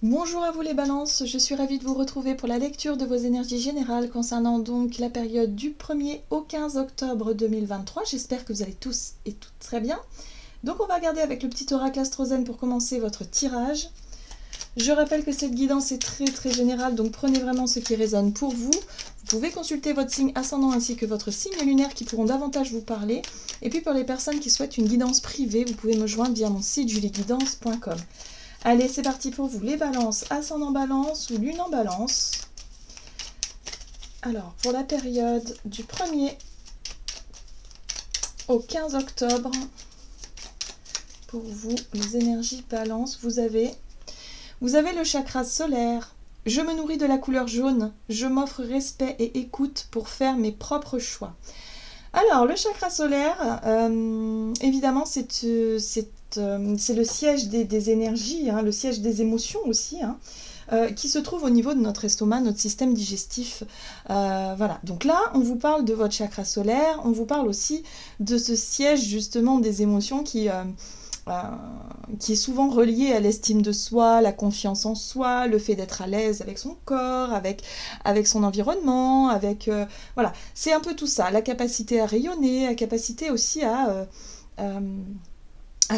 Bonjour à vous les balances, je suis ravie de vous retrouver pour la lecture de vos énergies générales concernant donc la période du 1er au 15 octobre 2023. J'espère que vous allez tous et toutes très bien. Donc on va regarder avec le petit oracle astrozène pour commencer votre tirage. Je rappelle que cette guidance est très générale, donc prenez vraiment ce qui résonne pour vous. Vous pouvez consulter votre signe ascendant ainsi que votre signe lunaire qui pourront davantage vous parler. Et puis pour les personnes qui souhaitent une guidance privée, vous pouvez me joindre via mon site julieguidance.com. Allez, c'est parti pour vous, les balances, ascendant balance ou lune en balance. Alors, pour la période du 1er au 15 octobre, pour vous, les énergies balance, vous avez le chakra solaire. Je me nourris de la couleur jaune, je m'offre respect et écoute pour faire mes propres choix. Alors, le chakra solaire, évidemment, c'est le siège des énergies, hein, le siège des émotions aussi, hein, qui se trouve au niveau de notre estomac, notre système digestif. Voilà, donc là, on vous parle de votre chakra solaire, on vous parle aussi de ce siège justement des émotions qui est souvent relié à l'estime de soi, la confiance en soi, le fait d'être à l'aise avec son corps, avec son environnement, voilà, c'est un peu tout ça, la capacité à rayonner, la capacité aussi à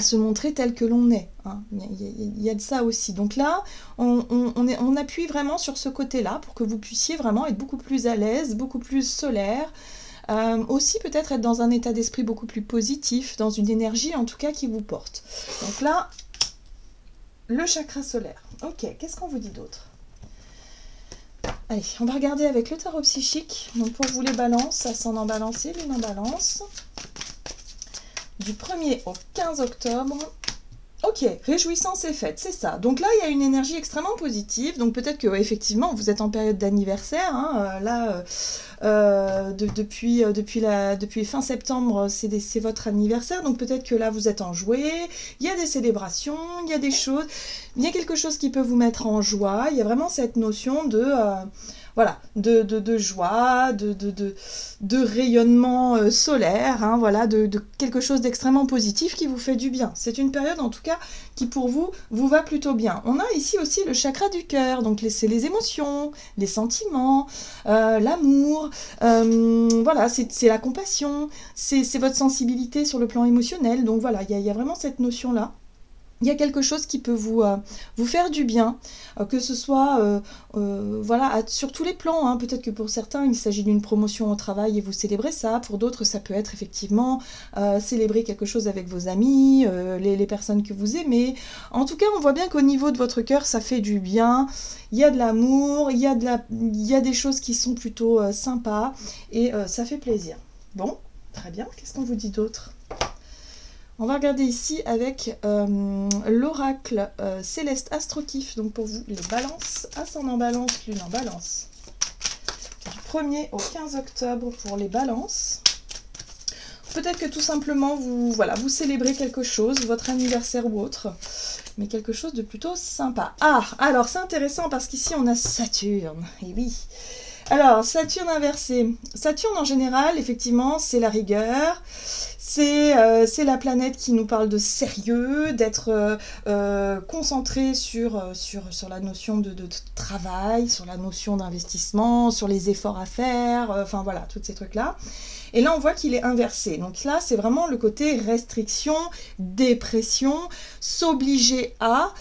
se montrer tel que l'on est, hein. Il y a de ça aussi. Donc là, on appuie vraiment sur ce côté-là pour que vous puissiez vraiment être beaucoup plus à l'aise, beaucoup plus solaire, aussi peut-être être dans un état d'esprit beaucoup plus positif, dans une énergie en tout cas qui vous porte. Donc là, le chakra solaire. Ok, qu'est-ce qu'on vous dit d'autre? Allez, on va regarder avec le tarot psychique. Donc pour vous les balances, ascendant balance et lune en balance. Du 1er au 15 octobre. Ok, réjouissance est faite, c'est ça. Donc là, il y a une énergie extrêmement positive. Donc peut-être que effectivement, vous êtes en période d'anniversaire. Hein, depuis fin septembre, c'est votre anniversaire. Donc peut-être que là, vous êtes enjoué. Il y a des célébrations, il y a des choses. Il y a quelque chose qui peut vous mettre en joie. Il y a vraiment cette notion de... voilà, de joie, de rayonnement solaire, hein, voilà, de quelque chose d'extrêmement positif qui vous fait du bien. C'est une période en tout cas qui pour vous va plutôt bien. On a ici aussi le chakra du cœur, donc c'est les émotions, les sentiments, l'amour, voilà, c'est la compassion, c'est votre sensibilité sur le plan émotionnel. Donc voilà, il y a vraiment cette notion-là. Il y a quelque chose qui peut vous faire du bien, que ce soit voilà, sur tous les plans, hein. Peut-être que pour certains, il s'agit d'une promotion au travail et vous célébrez ça. Pour d'autres, ça peut être effectivement célébrer quelque chose avec vos amis, les personnes que vous aimez. En tout cas, on voit bien qu'au niveau de votre cœur, ça fait du bien. Il y a de l'amour, il y a des choses qui sont plutôt sympas et ça fait plaisir. Bon, très bien. Qu'est-ce qu'on vous dit d'autre ? On va regarder ici avec l'oracle céleste astrokiff, donc pour vous les balances, ascendant balance, lune en balance. Du 1er au 15 octobre pour les balances. Peut-être que tout simplement vous célébrez quelque chose, votre anniversaire ou autre, mais quelque chose de plutôt sympa. Ah, alors c'est intéressant parce qu'ici on a Saturne, et oui. Alors, Saturne inversé. Saturne en général, effectivement, c'est la rigueur. C'est la planète qui nous parle de sérieux, d'être concentré sur la notion de travail, sur la notion d'investissement, sur les efforts à faire, enfin voilà, tous ces trucs-là. Et là, on voit qu'il est inversé. Donc là, c'est vraiment le côté restriction, dépression, s'obliger à...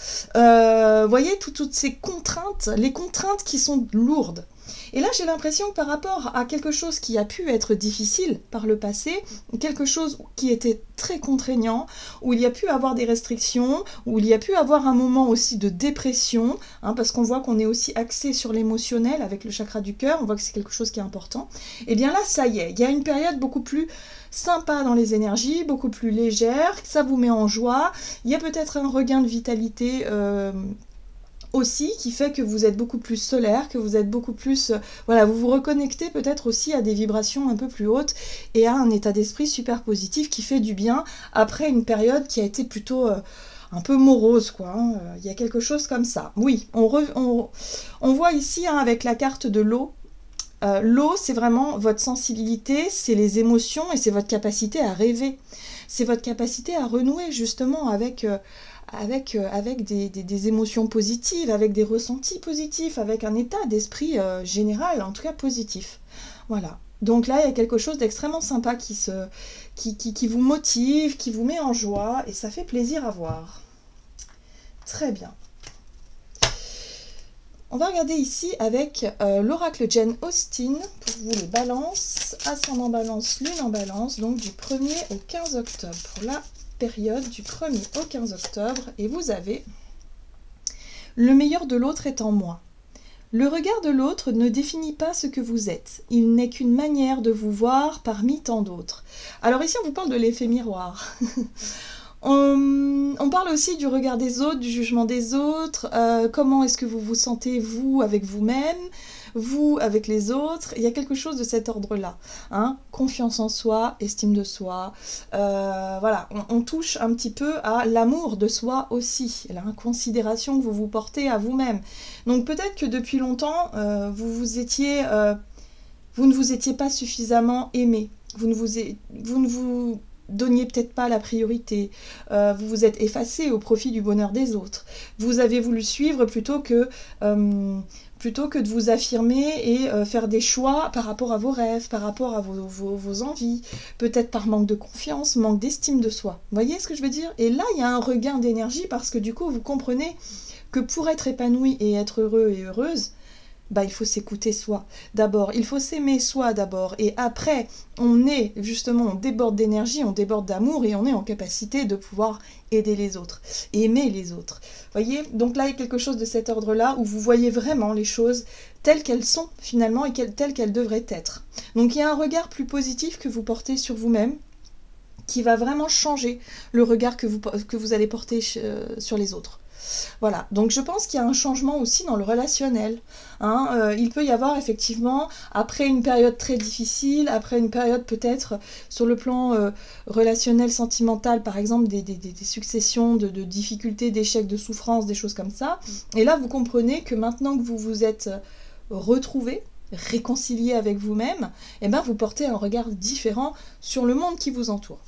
voyez, toutes ces contraintes, les contraintes qui sont lourdes. Et là, j'ai l'impression que par rapport à quelque chose qui a pu être difficile par le passé, quelque chose qui était très contraignant, où il y a pu avoir des restrictions, où il y a pu avoir un moment aussi de dépression, hein, parce qu'on voit qu'on est aussi axé sur l'émotionnel avec le chakra du cœur, on voit que c'est quelque chose qui est important. Et bien là, ça y est, il y a une période beaucoup plus sympa dans les énergies, beaucoup plus légère, ça vous met en joie, il y a peut-être un regain de vitalité aussi, qui fait que vous êtes beaucoup plus solaire, que vous êtes beaucoup plus... voilà, vous vous reconnectez peut-être aussi à des vibrations un peu plus hautes et à un état d'esprit super positif qui fait du bien après une période qui a été plutôt un peu morose, quoi. Hein. Il y a quelque chose comme ça. Oui, on voit ici, hein, avec la carte de l'eau, l'eau, c'est vraiment votre sensibilité, c'est les émotions et c'est votre capacité à rêver. C'est votre capacité à renouer justement avec avec des émotions positives, avec des ressentis positifs, avec un état d'esprit général, en tout cas positif. Voilà. Donc là, il y a quelque chose d'extrêmement sympa qui vous motive, qui vous met en joie, et ça fait plaisir à voir. Très bien. On va regarder ici avec l'oracle Jane Austen, pour vous les balances, ascendant balance, lune en balance, donc du 1er au 15 octobre, pour la période du 1er au 15 octobre, et vous avez « Le meilleur de l'autre est en moi. Le regard de l'autre ne définit pas ce que vous êtes. Il n'est qu'une manière de vous voir parmi tant d'autres. » Alors ici, on vous parle de l'effet miroir. On parle aussi du regard des autres, du jugement des autres, comment est-ce que vous vous sentez, vous, avec vous-même, vous, avec les autres. Il y a quelque chose de cet ordre-là. Hein, confiance en soi, estime de soi. Voilà, on touche un petit peu à l'amour de soi aussi, la considération que vous vous portez à vous-même. Donc peut-être que depuis longtemps, vous ne vous étiez pas suffisamment aimé. Vous ne vous donniez peut-être pas la priorité, vous vous êtes effacé au profit du bonheur des autres. Vous avez voulu suivre plutôt que de vous affirmer et faire des choix par rapport à vos rêves, par rapport à vos envies, peut-être par manque de confiance, manque d'estime de soi. Vous voyez ce que je veux dire? Et là, il y a un regain d'énergie parce que du coup, vous comprenez que pour être épanoui et être heureux et heureuse, bah, il faut s'écouter soi d'abord, il faut s'aimer soi d'abord, et après on déborde d'énergie, on déborde d'amour, et on est en capacité de pouvoir aider les autres, aimer les autres. Voyez, donc là il y a quelque chose de cet ordre-là, où vous voyez vraiment les choses telles qu'elles sont finalement, et telles qu'elles devraient être. Donc il y a un regard plus positif que vous portez sur vous-même, qui va vraiment changer le regard que vous allez porter sur les autres. Voilà, donc je pense qu'il y a un changement aussi dans le relationnel. Hein. Il peut y avoir effectivement, après une période très difficile, après une période peut-être sur le plan relationnel, sentimental, par exemple, des successions de difficultés, d'échecs, de souffrances, des choses comme ça. Et là, vous comprenez que maintenant que vous vous êtes retrouvés, réconciliés avec vous-même, eh ben, vous portez un regard différent sur le monde qui vous entoure.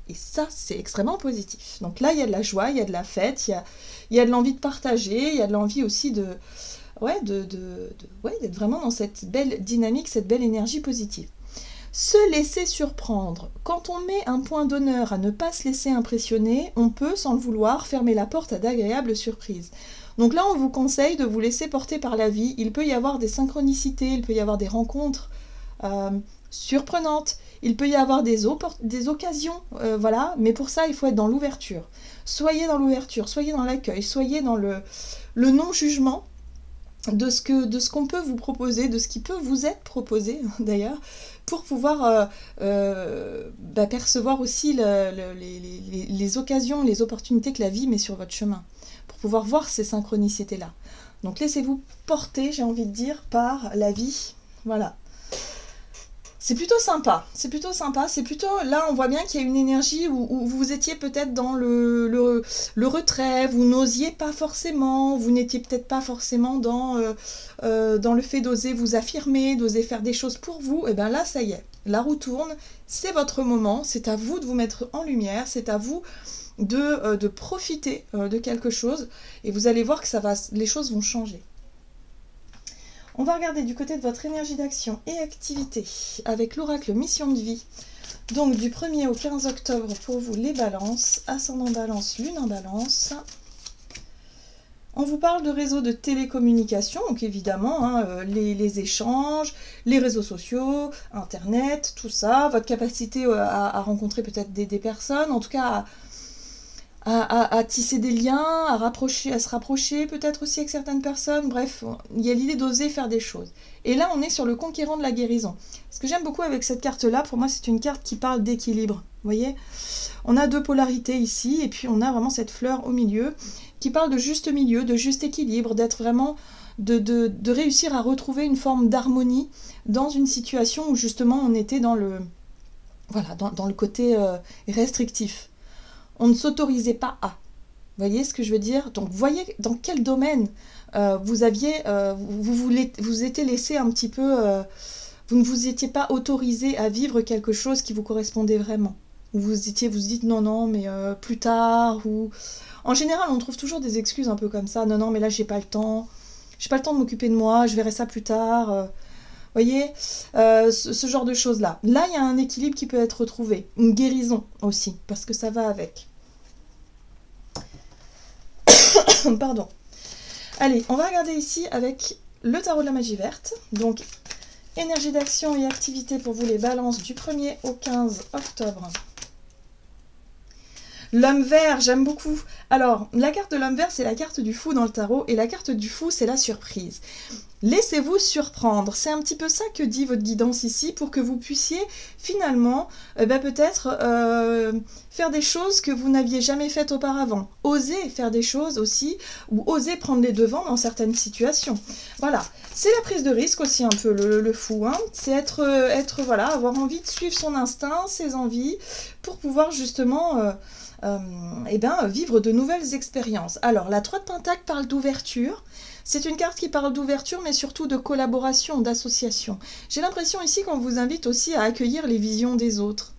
Et ça, c'est extrêmement positif. Donc là, il y a de la joie, il y a de la fête, il y a de l'envie de partager, il y a de l'envie aussi d'être vraiment dans cette belle dynamique, cette belle énergie positive. Se laisser surprendre. Quand on met un point d'honneur à ne pas se laisser impressionner, on peut, sans le vouloir, fermer la porte à d'agréables surprises. Donc là, on vous conseille de vous laisser porter par la vie. Il peut y avoir des synchronicités, il peut y avoir des rencontres surprenantes. Il peut y avoir des occasions, voilà, mais pour ça, il faut être dans l'ouverture. Soyez dans l'ouverture, soyez dans l'accueil, soyez dans le non-jugement de ce qu'on peut vous proposer, de ce qui peut vous être proposé, d'ailleurs, pour pouvoir percevoir aussi les occasions, les opportunités que la vie met sur votre chemin, pour pouvoir voir ces synchronicités-là. Donc laissez-vous porter, j'ai envie de dire, par la vie, voilà. C'est plutôt sympa, c'est plutôt, là on voit bien qu'il y a une énergie où vous étiez peut-être dans le retrait, vous n'osiez pas forcément, vous n'étiez peut-être pas forcément dans le fait d'oser vous affirmer, d'oser faire des choses pour vous, et bien là ça y est, la roue tourne, c'est votre moment, c'est à vous de vous mettre en lumière, c'est à vous de profiter de quelque chose, et vous allez voir que les choses vont changer. On va regarder du côté de votre énergie d'action et activité avec l'oracle mission de vie. Donc du 1er au 15 octobre pour vous les balances, ascendant balance, lune en balance. On vous parle de réseaux de télécommunication, donc évidemment, hein, les échanges, les réseaux sociaux, Internet, tout ça, votre capacité à rencontrer peut-être des personnes, en tout cas à tisser des liens, à se rapprocher peut-être aussi avec certaines personnes, bref, il y a l'idée d'oser faire des choses. Et là, on est sur le conquérant de la guérison. Ce que j'aime beaucoup avec cette carte-là, pour moi, c'est une carte qui parle d'équilibre. Vous voyez, on a deux polarités ici, et puis on a vraiment cette fleur au milieu, qui parle de juste milieu, de juste équilibre, d'être vraiment, de réussir à retrouver une forme d'harmonie dans une situation où justement on était dans le côté restrictif. On ne s'autorisait pas à. Vous voyez ce que je veux dire? Donc, voyez dans quel domaine vous étiez laissé un petit peu... vous ne vous étiez pas autorisé à vivre quelque chose qui vous correspondait vraiment. Où vous dites non, non, mais plus tard, ou... En général, on trouve toujours des excuses un peu comme ça. Non, non, mais là, j'ai pas le temps. J'ai pas le temps de m'occuper de moi, je verrai ça plus tard. Voyez, ce genre de choses-là. Là, il y a un équilibre qui peut être retrouvé. Une guérison aussi, parce que ça va avec. Pardon. Allez, on va regarder ici avec le tarot de la magie verte. Donc, énergie d'action et activité pour vous les balances du 1er au 15 octobre. L'homme vert, j'aime beaucoup. Alors, la carte de l'homme vert, c'est la carte du fou dans le tarot, et la carte du fou, c'est la surprise. Laissez-vous surprendre. C'est un petit peu ça que dit votre guidance ici, pour que vous puissiez finalement, peut-être, faire des choses que vous n'aviez jamais faites auparavant. Oser faire des choses aussi, ou oser prendre les devants dans certaines situations. Voilà. C'est la prise de risque aussi un peu, le fou. Hein. C'est voilà, avoir envie de suivre son instinct, ses envies, pour pouvoir justement... vivre de nouvelles expériences. Alors, la 3 de Pentacle parle d'ouverture. C'est une carte qui parle d'ouverture, mais surtout de collaboration, d'association. J'ai l'impression ici qu'on vous invite aussi à accueillir les visions des autres,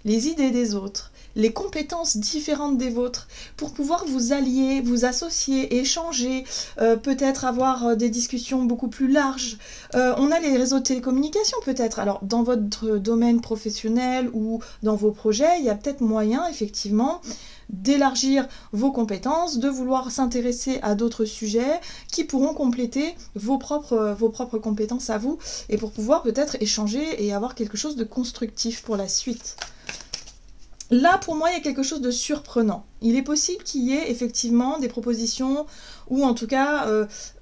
les idées des autres, les compétences différentes des vôtres, pour pouvoir vous allier, vous associer, échanger, peut-être avoir des discussions beaucoup plus larges. On a les réseaux de télécommunications peut-être. Alors, dans votre domaine professionnel ou dans vos projets, il y a peut-être moyen, effectivement, d'élargir vos compétences, de vouloir s'intéresser à d'autres sujets qui pourront compléter vos propres compétences à vous, et pour pouvoir peut-être échanger et avoir quelque chose de constructif pour la suite. Là, pour moi, il y a quelque chose de surprenant. Il est possible qu'il y ait effectivement des propositions ou en tout cas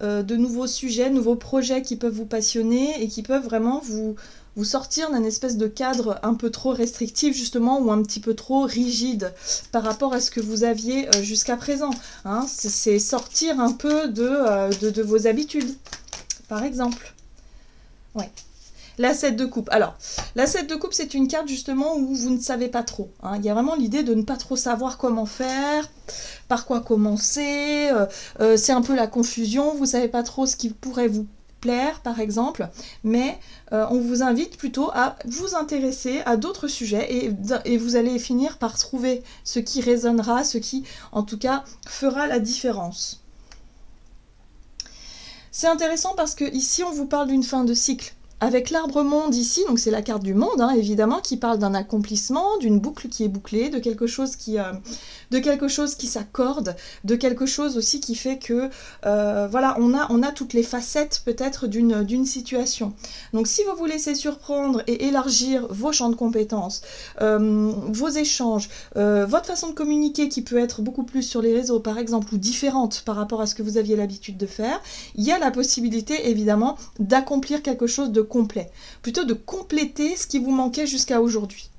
de nouveaux sujets, de nouveaux projets qui peuvent vous passionner et qui peuvent vraiment vous sortir d'un espèce de cadre un peu trop restrictif justement, ou un petit peu trop rigide par rapport à ce que vous aviez jusqu'à présent. Hein. C'est sortir un peu de vos habitudes, par exemple. Ouais. La 7 de coupe. Alors, la 7 de coupe, c'est une carte justement où vous ne savez pas trop. Hein. Il y a vraiment l'idée de ne pas trop savoir comment faire, par quoi commencer. C'est un peu la confusion. Vous ne savez pas trop ce qui pourrait vous plaire, par exemple. Mais on vous invite plutôt à vous intéresser à d'autres sujets et vous allez finir par trouver ce qui résonnera, ce qui, en tout cas, fera la différence. C'est intéressant parce que ici, on vous parle d'une fin de cycle. Avec l'arbre monde ici, donc c'est la carte du monde, hein, évidemment, qui parle d'un accomplissement, d'une boucle qui est bouclée, de quelque chose qui s'accorde, de quelque chose aussi qui fait que, voilà, on a toutes les facettes peut-être d'une situation. Donc si vous vous laissez surprendre et élargir vos champs de compétences, vos échanges, votre façon de communiquer qui peut être beaucoup plus sur les réseaux par exemple, ou différente par rapport à ce que vous aviez l'habitude de faire, il y a la possibilité évidemment d'accomplir quelque chose de complet, plutôt de compléter ce qui vous manquait jusqu'à aujourd'hui.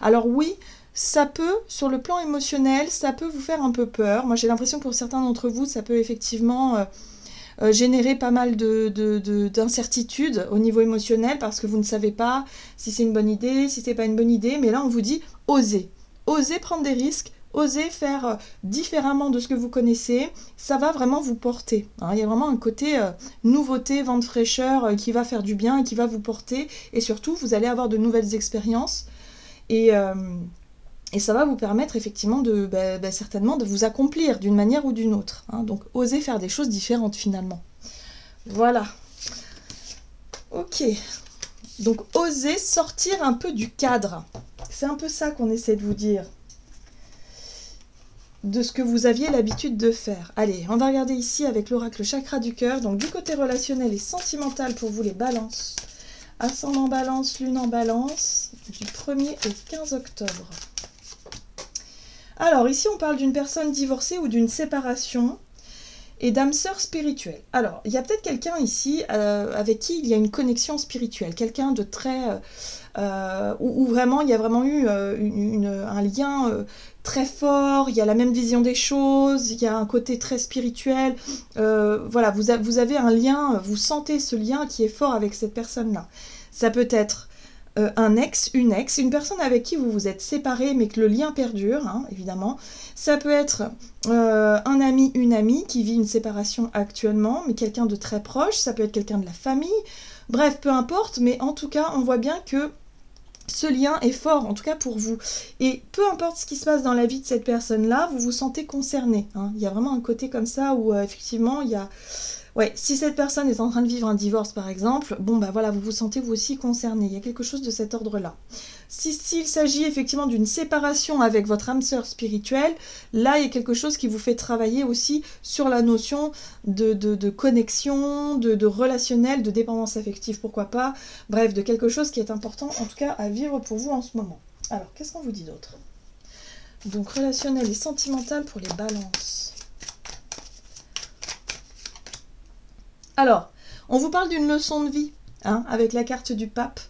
Alors oui, ça peut, sur le plan émotionnel, ça peut vous faire un peu peur. Moi j'ai l'impression que pour certains d'entre vous, ça peut effectivement générer pas mal d'incertitudes au niveau émotionnel, parce que vous ne savez pas si c'est une bonne idée, si c'est pas une bonne idée, mais là on vous dit osez. Osez prendre des risques, osez faire différemment de ce que vous connaissez, ça va vraiment vous porter. Hein. Il y a vraiment un côté nouveauté, vent de fraîcheur qui va faire du bien et qui va vous porter. Et surtout, vous allez avoir de nouvelles expériences et ça va vous permettre effectivement certainement de vous accomplir d'une manière ou d'une autre. Hein. Donc, osez faire des choses différentes finalement. Voilà. Ok. Donc, osez sortir un peu du cadre. C'est un peu ça qu'on essaie de vous dire, de ce que vous aviez l'habitude de faire. Allez, on va regarder ici avec l'oracle chakra du cœur, donc du côté relationnel et sentimental pour vous les balances. Ascendant balance, lune en balance, du 1er au 15 octobre. Alors ici on parle d'une personne divorcée ou d'une séparation et d'âme sœur spirituelle. Alors, il y a peut-être quelqu'un ici avec qui il y a une connexion spirituelle, quelqu'un de très... où vraiment il y a vraiment eu un lien très fort, il y a la même vision des choses, il y a un côté très spirituel, voilà, vous avez un lien, vous sentez ce lien qui est fort avec cette personne-là. Ça peut être un ex, une personne avec qui vous vous êtes séparés mais que le lien perdure, hein, évidemment. Ça peut être un ami, une amie qui vit une séparation actuellement, mais quelqu'un de très proche, ça peut être quelqu'un de la famille, bref, peu importe, mais en tout cas, on voit bien que ce lien est fort, en tout cas pour vous. Et peu importe ce qui se passe dans la vie de cette personne-là, vous vous sentez concerné. Hein. Il y a vraiment un côté comme ça où effectivement, il y a... Ouais, si cette personne est en train de vivre un divorce par exemple, bon bah voilà, vous vous sentez vous aussi concerné. Il y a quelque chose de cet ordre-là. S'il s'agit effectivement d'une séparation avec votre âme sœur spirituelle, là il y a quelque chose qui vous fait travailler aussi sur la notion de connexion, de relationnel, de dépendance affective, pourquoi pas. Bref, de quelque chose qui est important en tout cas à vivre pour vous en ce moment. Alors, qu'est-ce qu'on vous dit d'autre? Donc relationnel et sentimental pour les balances. Alors, on vous parle d'une leçon de vie, hein, avec la carte du pape.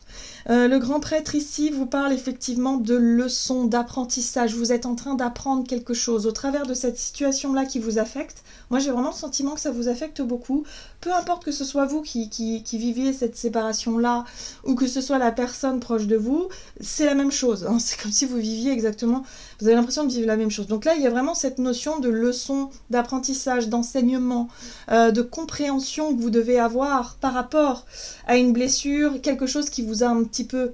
Le grand prêtre ici vous parle effectivement de leçons, d'apprentissage. Vous êtes en train d'apprendre quelque chose au travers de cette situation-là qui vous affecte. Moi, j'ai vraiment le sentiment que ça vous affecte beaucoup. Peu importe que ce soit vous qui viviez cette séparation-là ou que ce soit la personne proche de vous, c'est la même chose. Hein. C'est comme si vous viviez exactement... Vous avez l'impression de vivre la même chose. Donc là, il y a vraiment cette notion de leçon, d'apprentissage, d'enseignement, de compréhension que vous devez avoir par rapport à une blessure, quelque chose qui vous a un petit peu...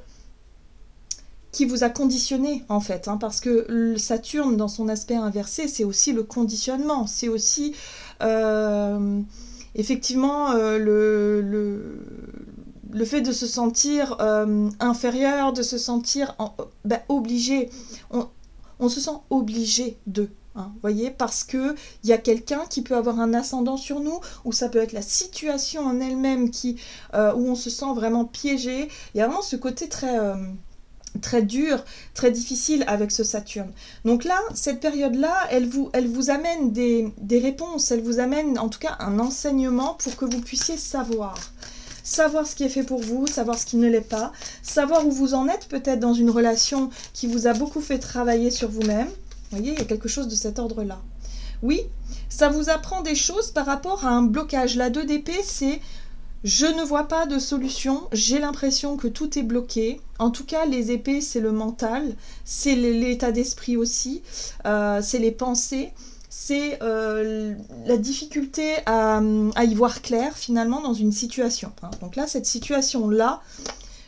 qui vous a conditionné en fait, hein, parce que le Saturne dans son aspect inversé, c'est aussi le conditionnement, c'est aussi effectivement le fait de se sentir inférieur, de se sentir obligé, on se sent obligé de... Hein, voyez, parce que il y a quelqu'un qui peut avoir un ascendant sur nous, ou ça peut être la situation en elle-même qui où on se sent vraiment piégé. Il y a vraiment ce côté très dur, très difficile avec ce Saturne. Donc là, cette période-là, elle vous amène des réponses, elle vous amène en tout cas un enseignement pour que vous puissiez savoir ce qui est fait pour vous, savoir ce qui ne l'est pas, savoir où vous en êtes peut-être dans une relation qui vous a beaucoup fait travailler sur vous-même. Vous voyez, il y a quelque chose de cet ordre-là. Oui, ça vous apprend des choses par rapport à un blocage. La 2 d'épée, c'est « je ne vois pas de solution, j'ai l'impression que tout est bloqué ». En tout cas, les épées, c'est le mental, c'est l'état d'esprit aussi, c'est les pensées, c'est la difficulté à y voir clair finalement dans une situation. Hein. Donc là, cette situation-là,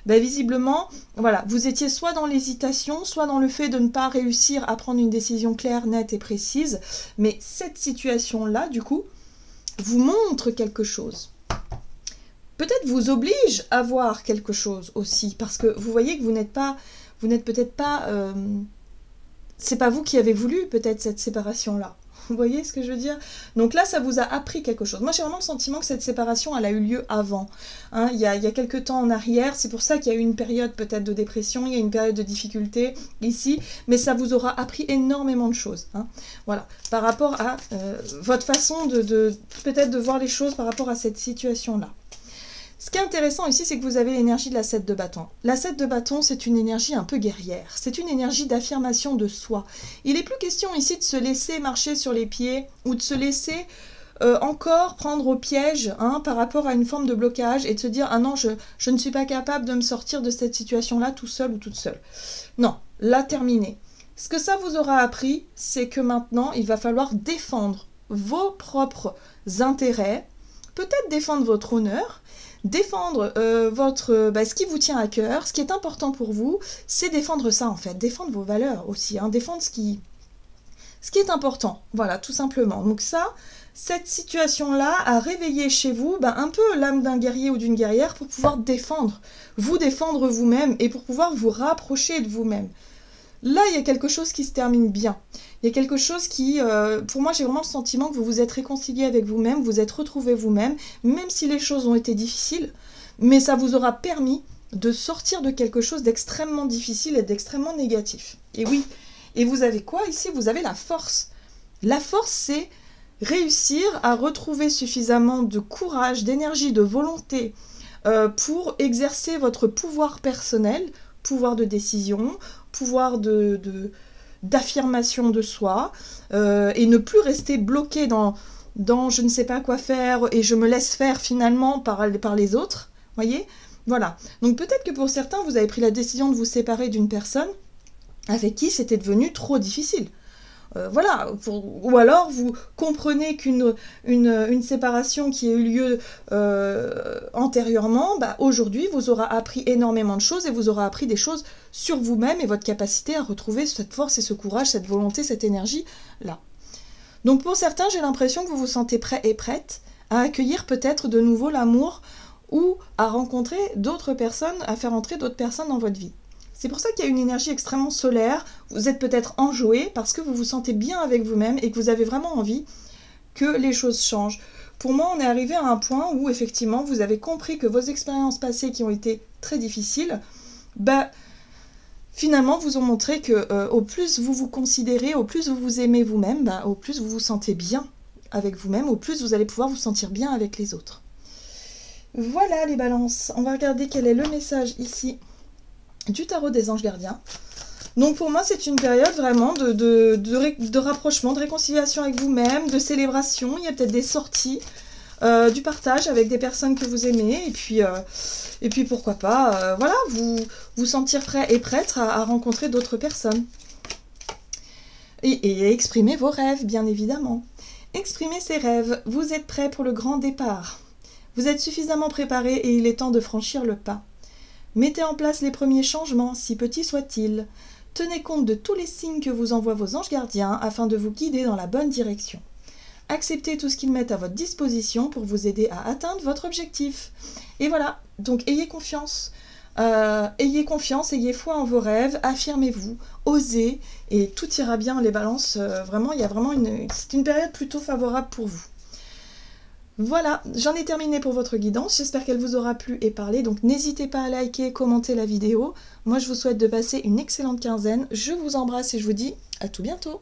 ben visiblement, voilà, vous étiez soit dans l'hésitation, soit dans le fait de ne pas réussir à prendre une décision claire, nette et précise. Mais cette situation-là, du coup, vous montre quelque chose. Peut-être vous oblige à voir quelque chose aussi, parce que vous voyez que vous n'êtes peut-être pas... c'est pas vous qui avez voulu peut-être cette séparation-là. Vous voyez ce que je veux dire? Donc là, ça vous a appris quelque chose. Moi, j'ai vraiment le sentiment que cette séparation, elle a eu lieu avant. Hein, il y a quelques temps en arrière. C'est pour ça qu'il y a eu une période peut-être de dépression, il y a une période de difficulté ici. Mais ça vous aura appris énormément de choses. Hein. Voilà. Par rapport à votre façon peut-être de voir les choses par rapport à cette situation-là. Ce qui est intéressant ici, c'est que vous avez l'énergie de la 7 de bâton. La 7 de bâton, c'est une énergie un peu guerrière. C'est une énergie d'affirmation de soi. Il n'est plus question ici de se laisser marcher sur les pieds ou de se laisser encore prendre au piège hein, par rapport à une forme de blocage et de se dire « Ah non, je ne suis pas capable de me sortir de cette situation-là tout seul ou toute seule. » Non, là, terminé. Ce que ça vous aura appris, c'est que maintenant, il va falloir défendre vos propres intérêts, peut-être défendre votre honneur, défendre ce qui vous tient à cœur, ce qui est important pour vous, c'est défendre ça en fait, défendre vos valeurs aussi, hein, défendre ce qui est important, voilà, tout simplement. Donc ça, cette situation-là a réveillé chez vous un peu l'âme d'un guerrier ou d'une guerrière pour pouvoir défendre vous-même et pour pouvoir vous rapprocher de vous-même. Là, il y a quelque chose qui se termine bien. Il y a quelque chose qui, pour moi, j'ai vraiment le sentiment que vous vous êtes réconcilié avec vous-même, vous êtes retrouvé vous-même, même si les choses ont été difficiles, mais ça vous aura permis de sortir de quelque chose d'extrêmement difficile et d'extrêmement négatif. Et oui, et vous avez quoi ici? Vous avez la force. La force, c'est réussir à retrouver suffisamment de courage, d'énergie, de volonté pour exercer votre pouvoir personnel, pouvoir de décision, pouvoir d'affirmation de soi, et ne plus rester bloqué dans je ne sais pas quoi faire et je me laisse faire finalement par les autres, voyez? Voilà. Donc peut-être que pour certains, vous avez pris la décision de vous séparer d'une personne avec qui c'était devenu trop difficile. voilà, ou alors vous comprenez qu'une une séparation qui a eu lieu antérieurement, bah, aujourd'hui vous aura appris énormément de choses et vous aura appris des choses sur vous-même et votre capacité à retrouver cette force et ce courage, cette volonté, cette énergie-là. Donc pour certains, j'ai l'impression que vous vous sentez prêt et prête à accueillir peut-être de nouveau l'amour ou à rencontrer d'autres personnes, à faire entrer d'autres personnes dans votre vie. C'est pour ça qu'il y a une énergie extrêmement solaire, vous êtes peut-être enjoué parce que vous vous sentez bien avec vous-même et que vous avez vraiment envie que les choses changent. Pour moi, on est arrivé à un point où effectivement vous avez compris que vos expériences passées qui ont été très difficiles, bah, finalement vous ont montré que au plus vous vous considérez, au plus vous vous aimez vous-même, bah, au plus vous vous sentez bien avec vous-même, au plus vous allez pouvoir vous sentir bien avec les autres. Voilà les balances, on va regarder quel est le message ici du tarot des anges gardiens. Donc pour moi c'est une période vraiment de rapprochement, de réconciliation avec vous-même, de célébration, il y a peut-être des sorties, du partage avec des personnes que vous aimez, et puis pourquoi pas, voilà, vous sentir prêt et prête à rencontrer d'autres personnes. Et exprimer vos rêves, bien évidemment. Exprimez ces rêves, vous êtes prêt pour le grand départ. Vous êtes suffisamment préparé et il est temps de franchir le pas. Mettez en place les premiers changements, si petits soient-ils. Tenez compte de tous les signes que vous envoient vos anges gardiens afin de vous guider dans la bonne direction. Acceptez tout ce qu'ils mettent à votre disposition pour vous aider à atteindre votre objectif. Et voilà, donc ayez confiance. Ayez foi en vos rêves, affirmez-vous, osez, et tout ira bien les balances. Vraiment, il y a vraiment c'est une période plutôt favorable pour vous. Voilà, j'en ai terminé pour votre guidance, j'espère qu'elle vous aura plu et parlé, donc n'hésitez pas à liker, commenter la vidéo. Moi je vous souhaite de passer une excellente quinzaine, je vous embrasse et je vous dis à tout bientôt.